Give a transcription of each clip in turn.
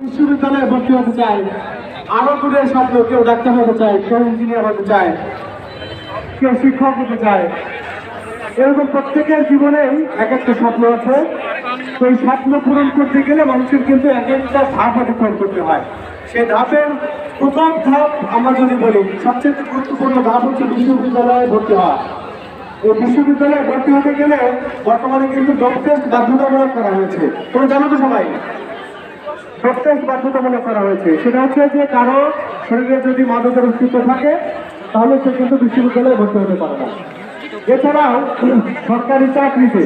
বিশ্ববিদ্যালয়ে ভর্তি হতে চায়, আরো দূরের স্বপ্ন, কেউ ডাক্তার হতে চায়, কেউ ইঞ্জিনিয়ার হতে চায়, কেউ শিক্ষক হতে চায়। এরকম প্রত্যেকের জীবনেই এক একটা স্বপ্ন আছে। তো এই স্বপ্ন পূরণ করতে গেলে মানুষের কিন্তু এক একটা ধাপ অতিক্রম করতে হয়। সেই ধাপের প্রথম ধাপ আমরা যদি বলি, সবচেয়ে গুরুত্বপূর্ণ ধাপ হচ্ছে বিশ্ববিদ্যালয়ে ভর্তি হওয়া। এই বিশ্ববিদ্যালয়ে ভর্তি হতে গেলে বর্তমানে কিন্তু ডোপ টেস্ট বাধ্যতামূলক করা হয়েছে। তোমরা জানো তো সবাই, ডোপ টেস্ট বাধ্যতামূলক করা হয়েছে। সেটা হচ্ছে যে কারো শরীরে যদি মাদকের অস্তিত্ব থাকে তাহলে সে কিন্তু বিশ্ববিদ্যালয়ে ভর্তি হতে পারে না। এছাড়াও সরকারি চাকরিতে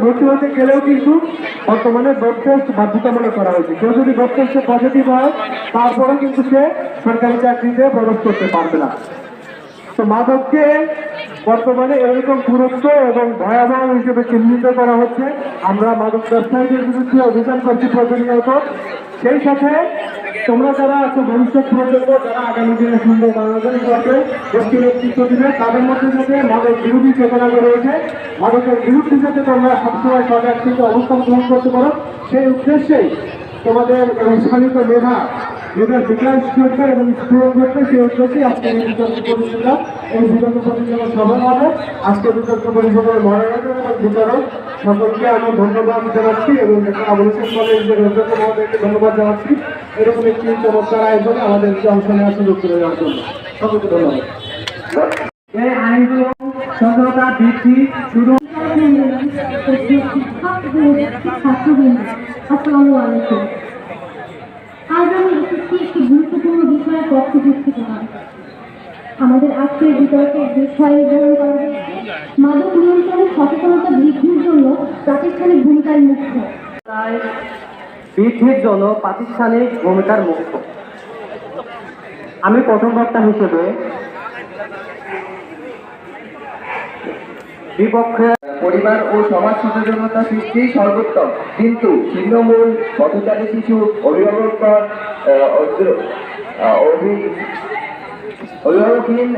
ভর্তি হতে গেলেও কিন্তু বর্তমানে ডোপ টেস্ট বাধ্যতামূলক করা হয়েছে। কেউ যদি ডোপ টেস্টে পজিটিভ হয় তারপরেও কিন্তু সে সরকারি চাকরিতে প্রবেশ করতে পারবে না। তো মাদককে বর্তমানে এরকম গুরুত্ব এবং ভয়াবহ হিসেবে চিহ্নিত করা হচ্ছে। আমরা মাদক ব্যবসায়ীদের বিরুদ্ধে অভিযান করছি প্রতিনিয়ত। সেই সাথে তোমরা যারা আছো, ভবিষ্যৎ প্রজন্ম যারা আগামী দিনে সুন্দর বাংলাদেশ গড়বে, দেশকে নেতৃত্ব দিবে, তাদের মধ্যে যাতে মাদক বিরোধী চেতনা গড়ে ওঠে, মাদকের বিরুদ্ধে যাতে তোমরা সবসময় সজাগ থেকে অবস্থান গ্রহণ করতে পারো, সেই উদ্দেশ্যেই তোমাদের শালিত মেধার বিকাশ করবে এবং স্ফুরণ করবে। সেই উদ্দেশ্যেই আজকে এই বিতর্ক পরিষদা, এই বিতর্ক পরিষদের সভা হবে। আজকে বিতর্ক পরিষদের মডারেটর এবং বিচারক সকলকে আমি ধন্যবাদ জানাচ্ছি এবং আবুলসেন কলেজের অধ্যক্ষ মহোদয়কে ধন্যবাদ জানাচ্ছি এরকম একটি চমৎকার আয়োজনে আমাদেরকে অংশ নেওয়ার সুযোগ করে দেওয়ার জন্য। সকলকে ধন্যবাদ। এই আইনগুলো সচেতনতা বৃদ্ধি শুরু। আসসালামু আলাইকুম। আজ আমি এসেছি একটি গুরুত্বপূর্ণ বিষয়ে তথ্য ভিত্তিক নয়। আমাদের আজকের বিতর্কের বিষয় গ্রহণ করা হয়েছে মাদক নিয়ন্ত্রণে সচেতনতা বৃদ্ধির জন্য প্রাতিষ্ঠানিক ভূমিকার মুখ্য। বৃদ্ধির জন্য প্রাতিষ্ঠানিক ভূমিকার মুখ্য। আমি প্রথম বক্তা হিসেবে বিপক্ষে পরিবার ও সমাজ সচেতনতা সৃষ্টি সর্বোত্তম, কিন্তু ছিন্নমূল পথচারী শিশু অভিভাবকহীন